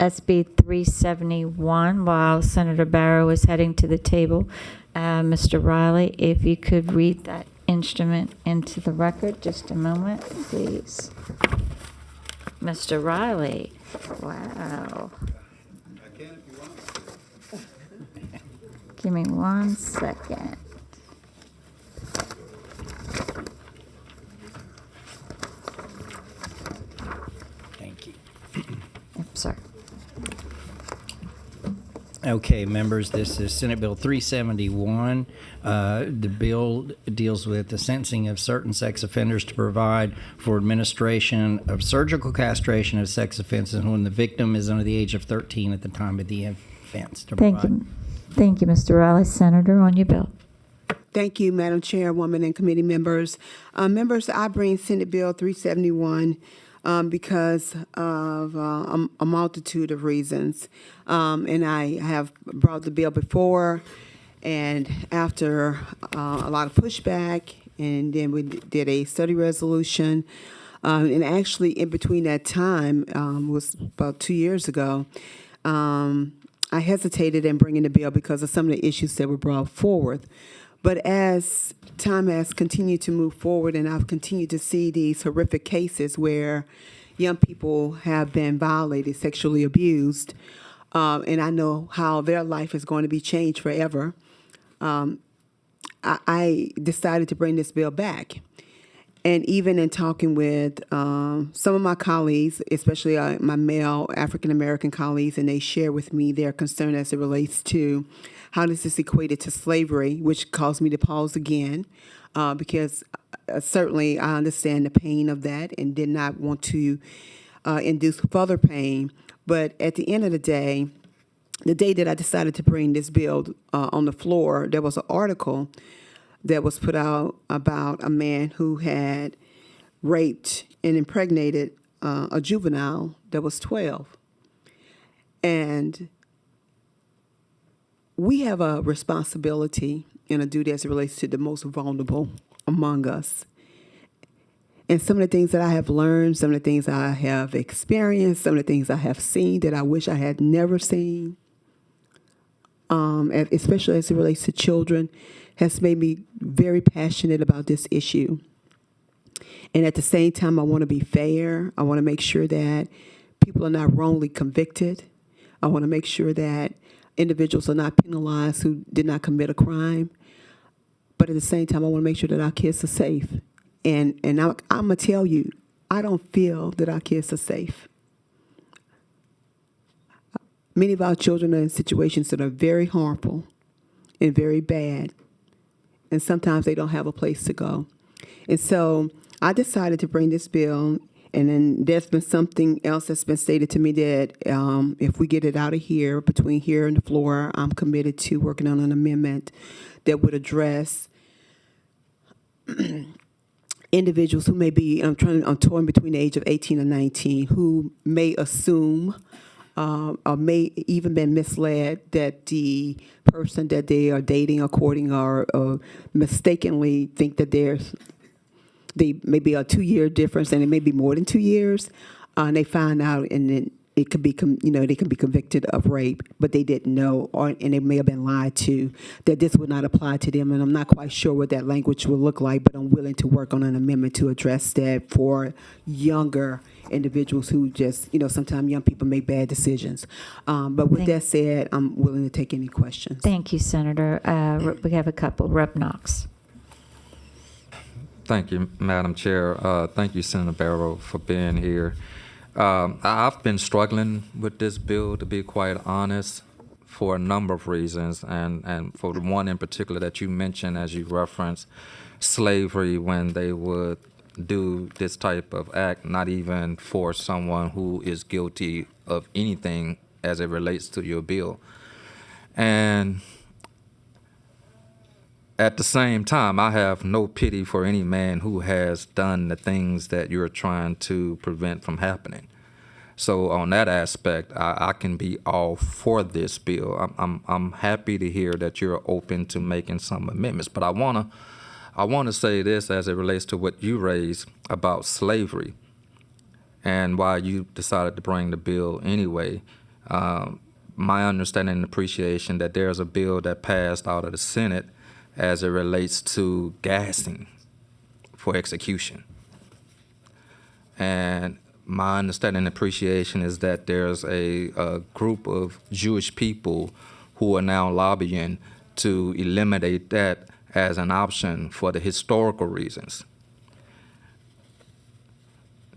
SB 371 while Senator Barrow is heading to the table. Mr. Riley, if you could read that instrument into the record. Just a moment, please. Mr. Riley. Wow. Give me 1 second. Thank you. Yep, sir. Okay, members, this is Senate Bill 371. The bill deals with the sentencing of certain sex offenders to provide for administration of surgical castration of sex offenses when the victim is under the age of 13 at the time of the offense. Thank you. Thank you, Mr. Riley. Senator, on your bill. Thank you, Madam Chairwoman and committee members. Members, I bring Senate Bill 371 because of a multitude of reasons. And I have brought the bill before, and after a lot of pushback, and then we did a study resolution. And actually, in between that time, was about 2 years ago, I hesitated in bringing the bill because of some of the issues that were brought forward. But as time has continued to move forward, and I've continued to see these horrific cases where young people have been violated, sexually abused, and I know how their life is going to be changed forever, I decided to bring this bill back. And even in talking with some of my colleagues, especially my male African-American colleagues, and they share with me their concern as it relates to how this is equated to slavery, which caused me to pause again, because certainly I understand the pain of that and did not want to induce further pain. But at the end of the day that I decided to bring this bill on the floor, there was an article that was put out about a man who had raped and impregnated a juvenile that was 12. And we have a responsibility and a duty as it relates to the most vulnerable among us. And some of the things that I have learned, some of the things I have experienced, some of the things I have seen that I wish I had never seen, especially as it relates to children, has made me very passionate about this issue. And at the same time, I want to be fair. I want to make sure that people are not wrongly convicted. I want to make sure that individuals are not penalized who did not commit a crime. But at the same time, I want to make sure that our kids are safe. And I'm going to tell you, I don't feel that our kids are safe. Many of our children are in situations that are very harmful and very bad. And sometimes they don't have a place to go. And so I decided to bring this bill, and then there's been something else that's been stated to me that if we get it out of here, between here and the floor, I'm committed to working on an amendment that would address individuals who may be, I'm torn between the age of 18 and 19, who may assume or may even been misled that the person that they are dating or courting or mistakenly think that they may be a 2-year difference, and it may be more than 2 years, and they find out, and then it could be, they can be convicted of rape, but they didn't know, and they may have been lied to, that this would not apply to them. And I'm not quite sure what that language will look like, but I'm willing to work on an amendment to address that for younger individuals who just, sometimes young people make bad decisions. But with that said, I'm willing to take any questions. Thank you, Senator. We have a couple. Rep. Knox. Thank you, Madam Chair. Thank you, Senator Barrow, for being here. I've been struggling with this bill, to be quite honest, for a number of reasons, and for the one in particular that you mentioned as you referenced slavery, when they would do this type of act, not even for someone who is guilty of anything as it relates to your bill. And at the same time, I have no pity for any man who has done the things that you're trying to prevent from happening. So on that aspect, I can be all for this bill. I'm happy to hear that you're open to making some amendments. But I wanna say this as it relates to what you raised about slavery and why you decided to bring the bill anyway. My understanding and appreciation that there's a bill that passed out of the Senate as it relates to gassing for execution. And my understanding and appreciation is that there's a group of Jewish people who are now lobbying to eliminate that as an option for the historical reasons.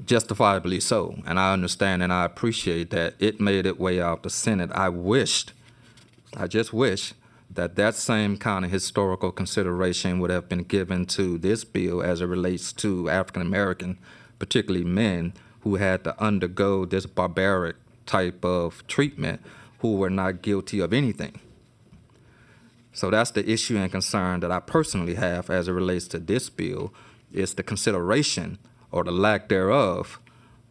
Justifiably so, and I understand and I appreciate that it made its way out the Senate. I just wish that that same kind of historical consideration would have been given to this bill as it relates to African American, particularly men who had to undergo this barbaric type of treatment who were not guilty of anything. So that's the issue and concern that I personally have as it relates to this bill, is the consideration or the lack thereof,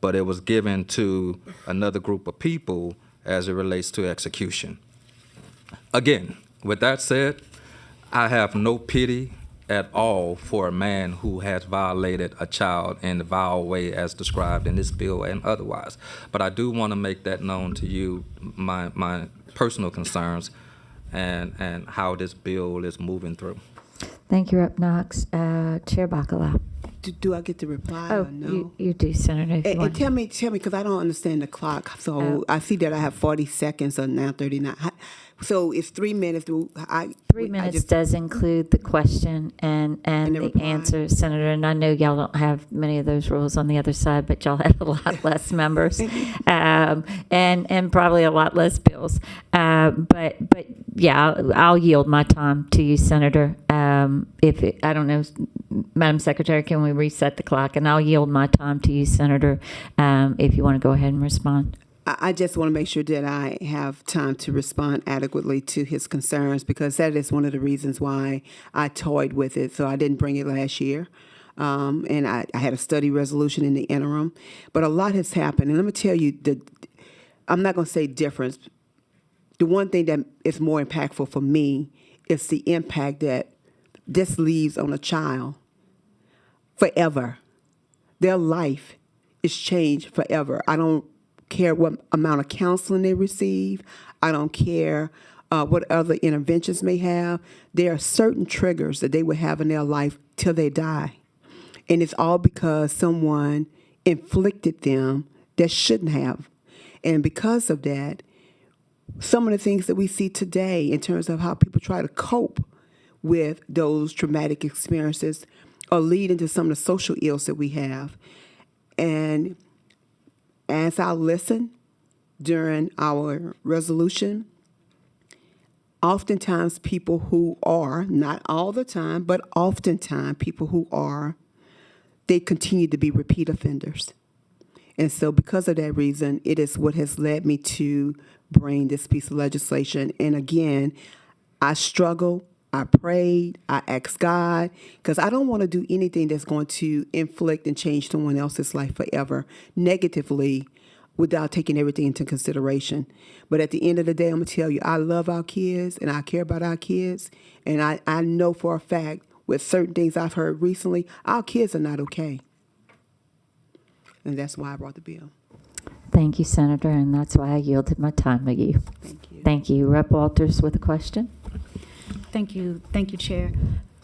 but it was given to another group of people as it relates to execution. Again, with that said, I have no pity at all for a man who has violated a child in the vile way as described in this bill and otherwise. But I do want to make that known to you, my personal concerns and how this bill is moving through. Thank you, Rep. Knox. Chair Bacala. Do I get to reply Oh, or no? you do, Senator. If you And want. tell me, because I don't understand the clock. So Oh. I see that I have 40 seconds, or now 39. So it's 3 minutes. 3 minutes does include the question and the the reply. answer, Senator. And I know y'all don't have many of those rules on the other side, but y'all have a lot less members, and probably a lot less bills. But yeah, I'll yield my time to you, Senator. I don't know, Madam Secretary, can we reset the clock? And I'll yield my time to you, Senator, if you want to go ahead and respond. I just want to make sure that I have time to respond adequately to his concerns, because that is one of the reasons why I toyed with it. So I didn't bring it last year. And I had a study resolution in the interim. But a lot has happened. And let me tell you, I'm not going to say difference. The one thing that is more impactful for me is the impact that this leaves on a child forever. Their life is changed forever. I don't care what amount of counseling they receive. I don't care what other interventions may have. There are certain triggers that they will have in their life till they die. And it's all because someone inflicted them that shouldn't have. And because of that, some of the things that we see today in terms of how people try to cope with those traumatic experiences are leading to some of the social ills that we have. And as I listen during our resolution, oftentimes people who are, not all the time, but oftentimes people who are, they continue to be repeat offenders. And so because of that reason, it is what has led me to bring this piece of legislation. And again, I struggle, I prayed, I asked God, because I don't want to do anything that's going to inflict and change someone else's life forever negatively without taking everything into consideration. But at the end of the day, I'm going to tell you, I love our kids and I care about our kids. And I know for a fact with certain things I've heard recently, our kids are not okay. And that's why I brought the bill. Thank you, Senator, and that's why I yielded my time to you. Thank you. Thank you. Rep. Walters with a question. Thank you, Chair.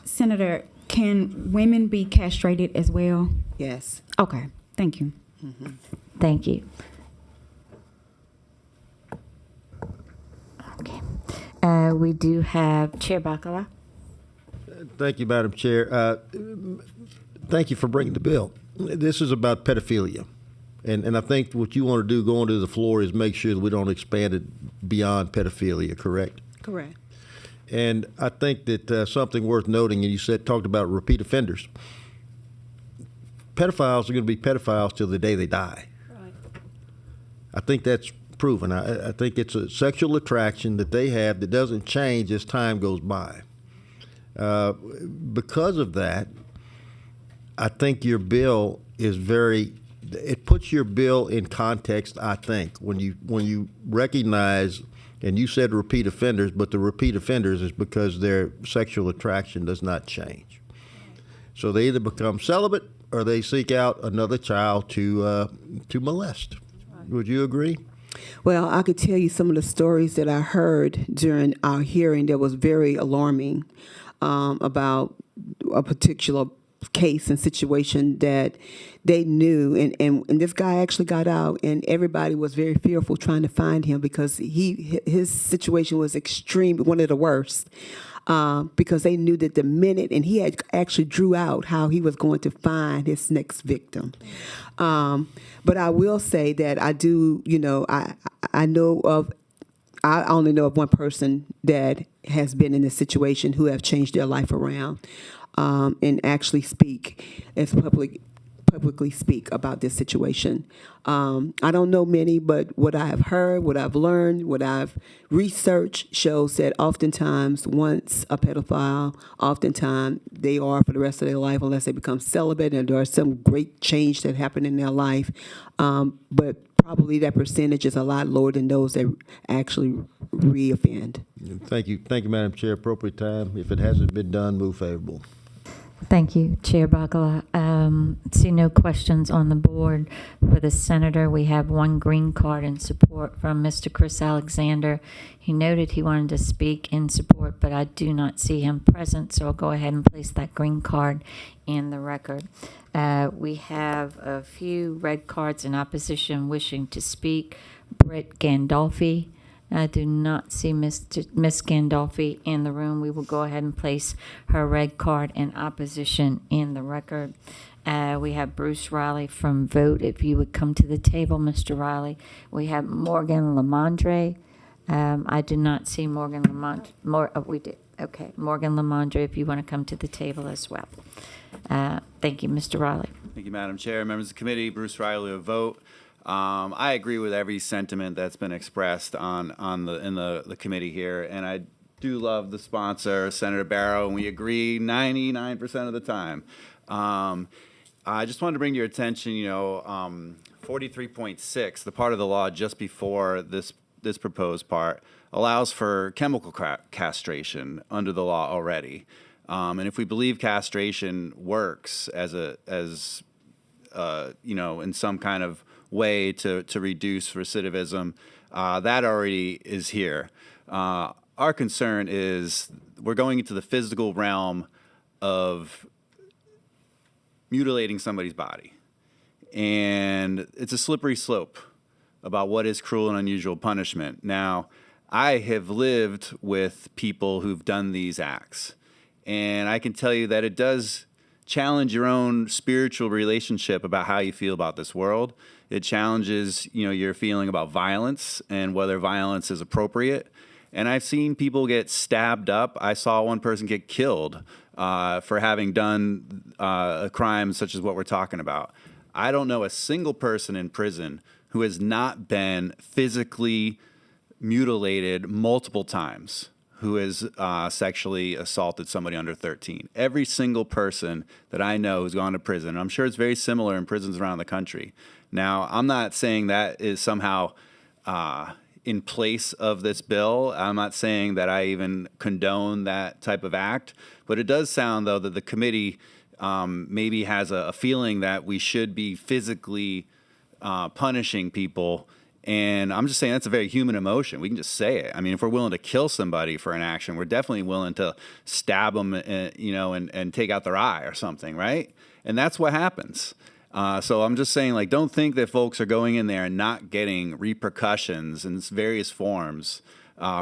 Senator, can women be castrated as well? Yes. Okay, thank you. Thank you. Okay. We do have Chair Bacala. Thank you, Madam Chair. Thank you for bringing the bill. This is about pedophilia. And I think what you want to do going to the floor is make sure that we don't expand it beyond pedophilia, correct? Correct. And I think that something worth noting, and you talked about repeat offenders. Pedophiles are going to be pedophiles till the day they die. Right. I think that's proven. I think it's a sexual attraction that they have that doesn't change as time goes by. Because of that, I think your bill is it puts your bill in context, I think, when you recognize, and you said repeat offenders, but the repeat offenders is because their sexual attraction does not change. So they either become celibate or they seek out another child to molest. Would you agree? Well, I could tell you some of the stories that I heard during our hearing that was very alarming about a particular case and situation that they knew. And this guy actually got out, and everybody was very fearful trying to find him because his situation was extreme, one of the worst. Because they knew that the minute, and he had actually drew out how he was going to find his next victim. But I will say that I do, I know of, I only know of one person that has been in this situation who have changed their life around and actually speak as publicly speak about this situation. I don't know many, but what I have heard, what I've learned, what I've researched shows that oftentimes once a pedophile, oftentimes they are for the rest of their life unless they become celibate and there's some great change that happened in their life. But probably that percentage is a lot lower than those that actually reoffend. Thank you, Madam Chair. Appropriate time. If it hasn't been done, move favorable. Thank you, Chair Bakala. See no questions on the board for the senator. We have one green card in support from Mr. Chris Alexander. He noted he wanted to speak in support, but I do not see him present, so I'll go ahead and place that green card in the record. We have a few red cards in opposition wishing to speak. Britt Gandolfi. I do not see Miss Gandolfi in the room. We will go ahead and place her red card in opposition in the record. We have Bruce Riley from Vote. If you would come to the table, Mr. Riley. We have Morgan Lamondre. I do not see Morgan Lamondre. We did. Okay, Morgan Lamondre, if you want to come to the table as well. Thank you, Mr. Riley. Thank you, Madam Chair. Members of the committee, Bruce Riley of Vote. I agree with every sentiment that's been expressed in the committee here, and I do love the sponsor, Senator Barrow, and we agree 99% of the time. I just wanted to bring to your attention, 43.6, the part of the law just before this proposed part, allows for chemical castration under the law already. And if we believe castration works in some kind of way to reduce recidivism, that already is here. Our concern is we're going into the physical realm of mutilating somebody's body. And it's a slippery slope about what is cruel and unusual punishment. Now, I have lived with people who've done these acts, and I can tell you that it does challenge your own spiritual relationship about how you feel about this world. It challenges, your feeling about violence and whether violence is appropriate. And I've seen people get stabbed up. I saw one person get killed for having done a crime such as what we're talking about. I don't know a single person in prison who has not been physically mutilated multiple times, who has sexually assaulted somebody under 13. Every single person that I know who's gone to prison, and I'm sure it's very similar in prisons around the country. Now, I'm not saying that is somehow in place of this bill. I'm not saying that I even condone that type of act, but it does sound, though, that the committee maybe has a feeling that we should be physically punishing people. And I'm just saying that's a very human emotion. We can just say it. I mean, if we're willing to kill somebody for an action, we're definitely willing to stab them, and take out their eye or something, right? And that's what happens. So I'm just saying, don't think that folks are going in there and not getting repercussions in various forms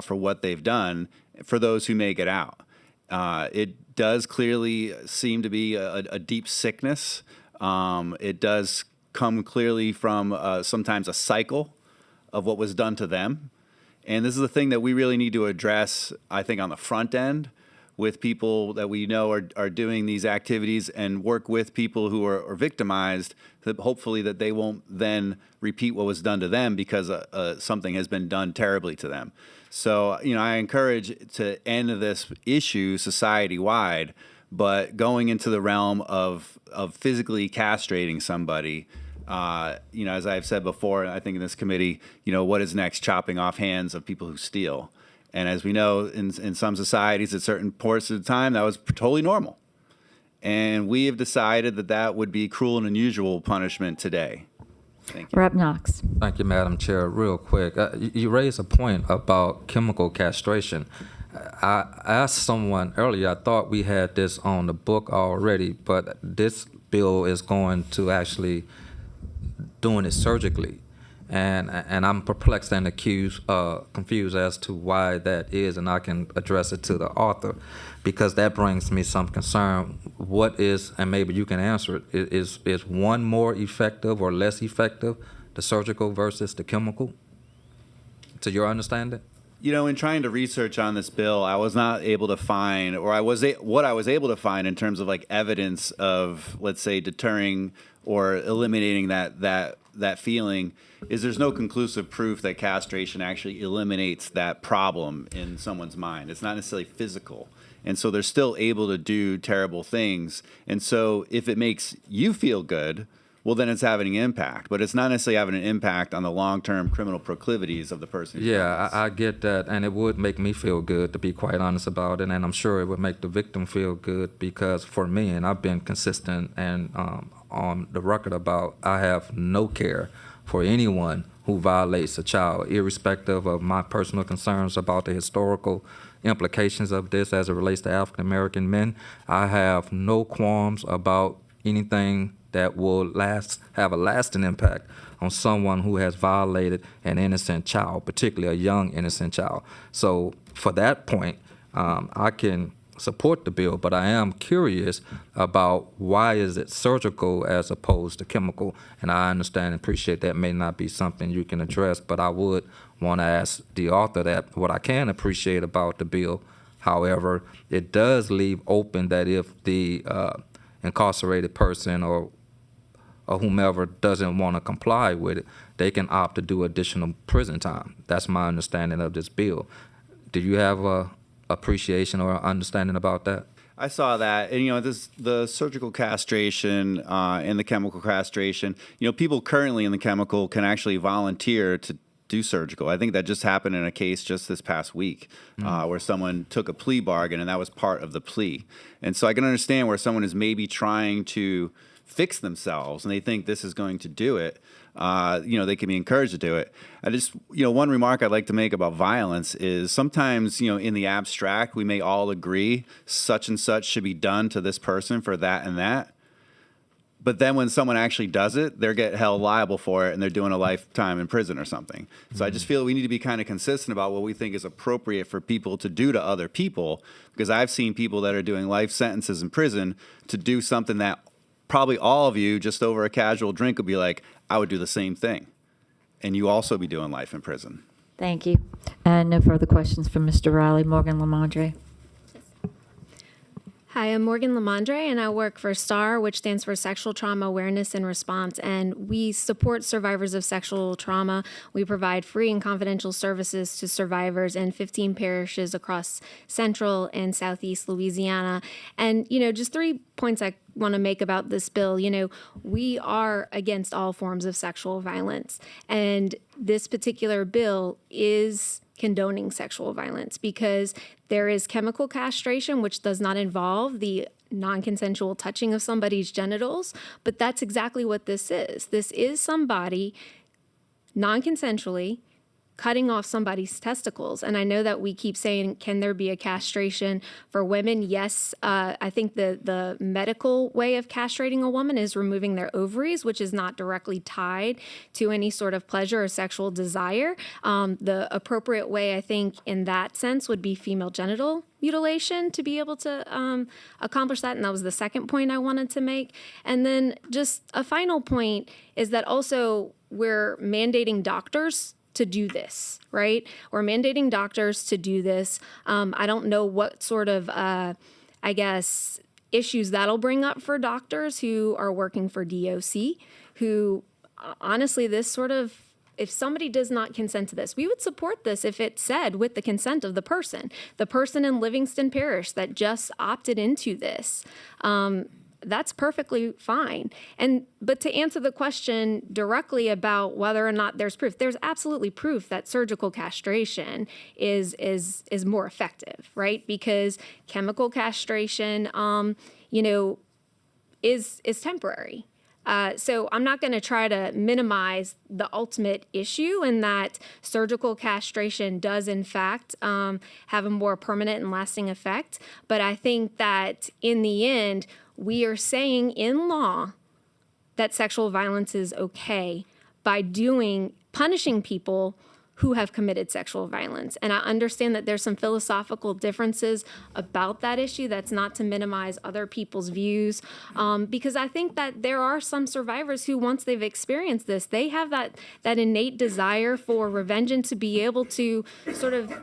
for what they've done for those who make it out. It does clearly seem to be a deep sickness. It does come clearly from sometimes a cycle of what was done to them. And this is the thing that we really need to address, I think, on the front end with people that we know are doing these activities, and work with people who are victimized, that hopefully that they won't then repeat what was done to them because something has been done terribly to them. So, I encourage to end this issue society-wide, but going into the realm of physically castrating somebody, as I've said before, I think in this committee, what is next? Chopping off hands of people who steal. And as we know, in some societies at certain points of time, that was totally normal. And we have decided that would be cruel and unusual punishment today. Thank you. Rep. Knox. Thank you, Madam Chair. Real quick, you raised a point about chemical castration. I asked someone earlier, I thought we had this on the book already, but this bill is going to actually doing it surgically. And I'm perplexed and confused as to why that is, and I can address it to the author, because that brings me some concern. What is, and maybe you can answer it, is one more effective or less effective, the surgical versus the chemical, to your understanding? You know, in trying to research on this bill, I was not able to find, or what I was able to find in terms of like evidence of, let's say, deterring or eliminating that feeling, is there's no conclusive proof that castration actually eliminates that problem in someone's mind. It's not necessarily physical. And so they're still able to do terrible things. And so if it makes you feel good, well, then it's having an impact. But it's not necessarily having an impact on the long-term criminal proclivities of the person. Yeah, I get that, and it would make me feel good, to be quite honest about it, and I'm sure it would make the victim feel good, because for me, and I've been consistent and on the record about, I have no care for anyone who violates a child, irrespective of my personal concerns about the historical implications of this as it relates to African American men. I have no qualms about anything that will have a lasting impact on someone who has violated an innocent child, particularly a young innocent child. So for that point, I can support the bill, but I am curious about why is it surgical as opposed to chemical, and I understand and appreciate that may not be something you can address, but I would want to ask the author that. What I can appreciate about the bill, however, it does leave open that if the incarcerated person or whomever doesn't want to comply with it, they can opt to do additional prison time. That's my understanding of this bill. Do you have a appreciation or understanding about that? I saw that, and the surgical castration and the chemical castration. People currently in the chemical can actually volunteer to do surgical. I think that just happened in a case just this past week where someone took a plea bargain, and that was part of the plea. And so I can understand where someone is maybe trying to fix themselves and they think this is going to do it. They can be encouraged to do it. I just, one remark I'd like to make about violence is sometimes, in the abstract, we may all agree such and such should be done to this person for that and that. But then when someone actually does it, they get held liable for it and they're doing a lifetime in prison or something. So I just feel we need to be kind of consistent about what we think is appropriate for people to do to other people, because I've seen people that are doing life sentences in prison to do something that probably all of you just over a casual drink would be like, I would do the same thing. And you also be doing life in prison. Thank you. And no further questions from Mr. Riley. Morgan Lamondre. Hi, I'm Morgan Lamondre, and I work for STAR, which stands for Sexual Trauma Awareness and Response, and we support survivors of sexual trauma. We provide free and confidential services to survivors in 15 parishes across central and southeast Louisiana. And, just 3 points I want to make about this bill. We are against all forms of sexual violence, and this particular bill is condoning sexual violence because there is chemical castration, which does not involve the non-consensual touching of somebody's genitals, but that's exactly what this is. This is somebody non-consensually cutting off somebody's testicles. And I know that we keep saying, can there be a castration for women? Yes, I think the medical way of castrating a woman is removing their ovaries, which is not directly tied to any sort of pleasure or sexual desire. The appropriate way, I think, in that sense would be female genital mutilation to be able to accomplish that. And that was the second point I wanted to make. And then just a final point is that also we're mandating doctors to do this, right? We're mandating doctors to do this. I don't know what sort of, issues that'll bring up for doctors who are working for DOC, who honestly, if somebody does not consent to this, we would support this if it said with the consent of the person in Livingston Parish that just opted into this. That's perfectly fine. But to answer the question directly about whether or not there's proof, there's absolutely proof that surgical castration is more effective, right? Because chemical castration, is temporary. So I'm not going to try to minimize the ultimate issue in that surgical castration does, in fact, have a more permanent and lasting effect. But I think that in the end, we are saying in law that sexual violence is okay by punishing people who have committed sexual violence. And I understand that there's some philosophical differences about that issue. That's not to minimize other people's views, because I think that there are some survivors who, once they've experienced this, they have that innate desire for revenge and to be able to sort of,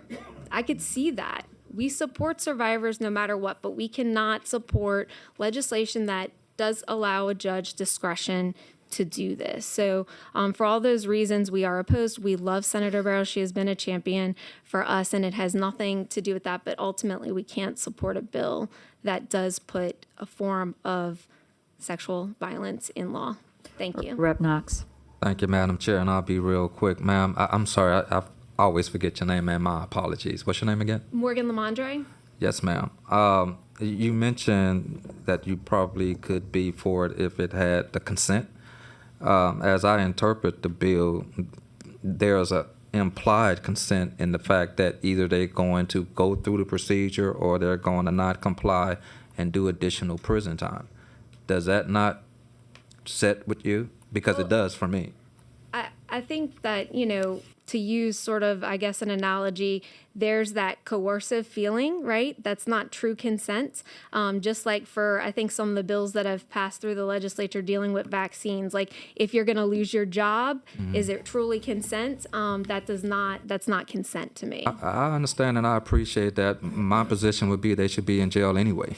I could see that. We support survivors no matter what, but we cannot support legislation that does allow a judge discretion to do this. So for all those reasons, we are opposed. We love Senator Barrow. She has been a champion for us, and it has nothing to do with that. But ultimately, we can't support a bill that does put a form of sexual violence in law. Thank you. Rep. Knox. Thank you, Madam Chair, and I'll be real quick. Ma'am, I'm sorry, I always forget your name, ma'am. My apologies. What's your name again? Morgan Lamondre? Yes, ma'am. You mentioned that you probably could be for it if it had the consent. As I interpret the bill, there's a implied consent in the fact that either they're going to go through the procedure or they're going to not comply and do additional prison time. Does that not set with you? Because it does for me. I think that, to use sort of, I guess, an analogy, there's that coercive feeling, right? That's not true consent. Just like for, I think, some of the bills that have passed through the legislature dealing with vaccines, like if you're going to lose your job, is it truly consent? That's not consent to me. I understand and I appreciate that. My position would be they should be in jail anyway.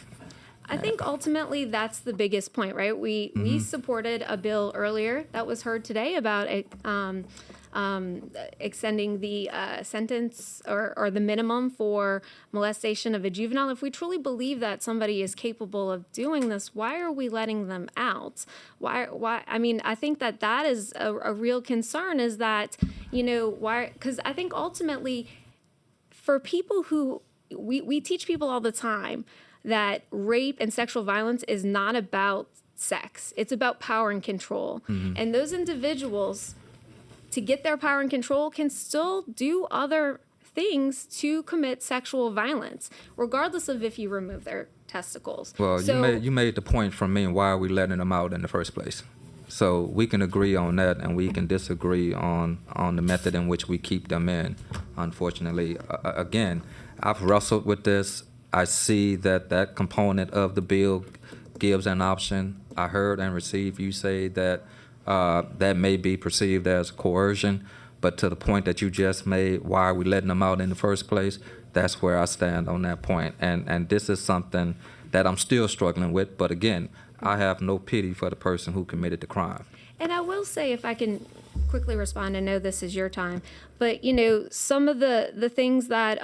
I think ultimately that's the biggest point, right? We supported a bill earlier that was heard today about extending the sentence or the minimum for molestation of a juvenile. If we truly believe that somebody is capable of doing this, why are we letting them out? Why? I mean, I think that is a real concern. Is that why? Because I think ultimately, for people who we teach people all the time that rape and sexual violence is not about sex. It's about power and control. And those individuals, to get their power and control, can still do other things to commit sexual violence, regardless of if you remove their testicles. Well, you made the point from me, and why are we letting them out in the first place? So we can agree on that, and we can disagree on the method in which we keep them in. Unfortunately, again, I've wrestled with this. I see that component of the bill gives an option. I heard and received you say that that may be perceived as coercion, but to the point that you just made, why are we letting them out in the first place? That's where I stand on that point. And this is something that I'm still struggling with, but again, I have no pity for the person who committed the crime. And I will say, if I can quickly respond, I know this is your time, but some of the things that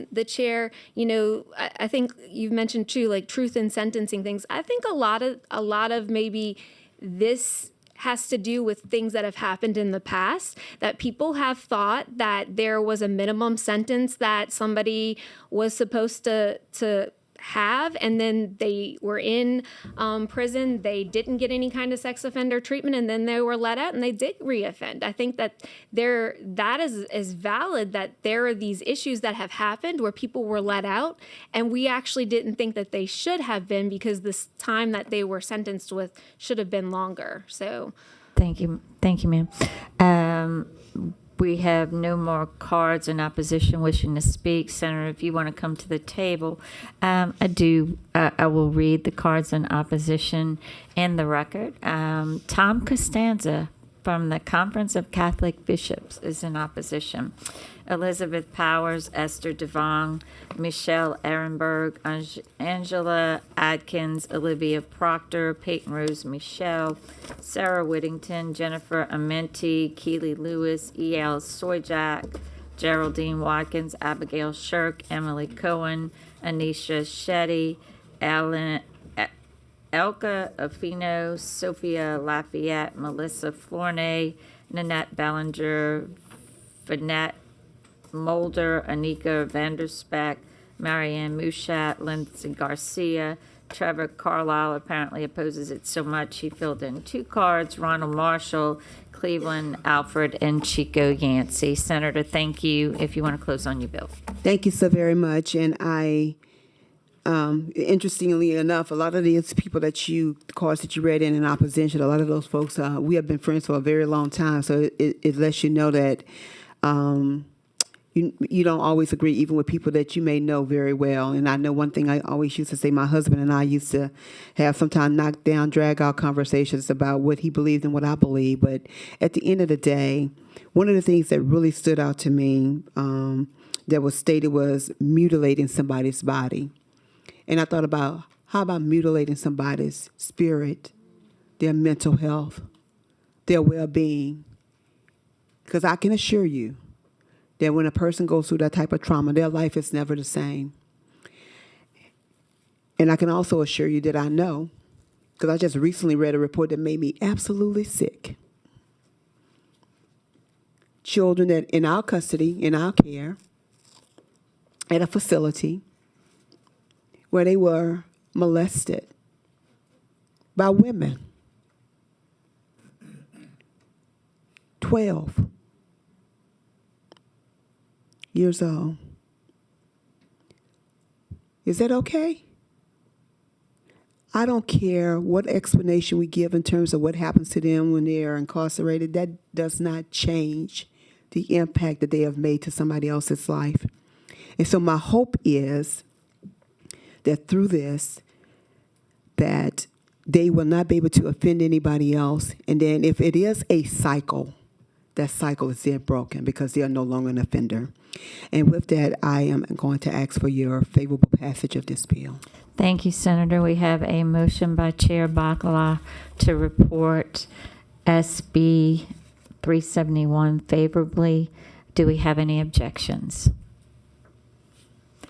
the chair, I think you've mentioned too, like truth in sentencing things. I think a lot of maybe this has to do with things that have happened in the past, that people have thought that there was a minimum sentence that somebody was supposed to have, and then they were in prison, they didn't get any kind of sex offender treatment, and then they were let out and they did reoffend. I think that that is valid, that there are these issues that have happened where people were let out and we actually didn't think that they should have been, because this time that they were sentenced with should have been longer. So Thank you, ma'am. We have no more cards in opposition wishing to speak. Senator, if you want to come to the table, I will read the cards in opposition in the record. Tom Costanza from the Conference of Catholic Bishops is in opposition. Elizabeth Powers, Esther DeVong, Michelle Ehrenberg, Angela Adkins, Olivia Proctor, Peyton Rose Michelle, Sarah Whittington, Jennifer Amenti, Keely Lewis, E.L. Soyjak, Geraldine Watkins, Abigail Shirk, Emily Cohen, Anisha Shetty, Elka Afino, Sophia Lafayette, Melissa Flornay, Nanette Ballinger, Vanette Mulder, Anika Vanderspeck, Marianne Mushat, Lindsay Garcia, Trevor Carlisle apparently opposes it so much he filled in 2 cards. Ronald Marshall, Cleveland, Alfred, and Chico Yancey. Senator, thank you. If you want to close on your bill. Thank you so very much. And interestingly enough, a lot of these people the cards that you read in opposition, a lot of those folks, we have been friends for a very long time. So it lets you know that you don't always agree, even with people that you may know very well. And I know one thing I always used to say, my husband and I used to have sometimes knock down, drag out conversations about what he believed and what I believe. But at the end of the day, one of the things that really stood out to me that was stated was mutilating somebody's body. And I thought about, how about mutilating somebody's spirit, their mental health, their well-being? Because I can assure you that when a person goes through that type of trauma, their life is never the same. And I can also assure you that I know, because I just recently read a report that made me absolutely sick. Children that in our custody, in our care, at a facility where they were molested by women. 12 years old. Is that okay? I don't care what explanation we give in terms of what happens to them when they are incarcerated. That does not change the impact that they have made to somebody else's life. And so my hope is that through this, that they will not be able to offend anybody else. And then if it is a cycle, that cycle is then broken because they are no longer an offender. And with that, I am going to ask for your favorable passage of this bill. Thank you, Senator. We have a motion by Chair Bacala to report SB 371 favorably. Do we have any objections?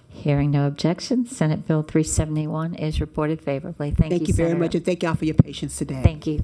Hearing no objections, Senate Bill 371 is reported favorably. Thank you, Thank you very Senator. much, and thank y'all for your patience today. Thank you.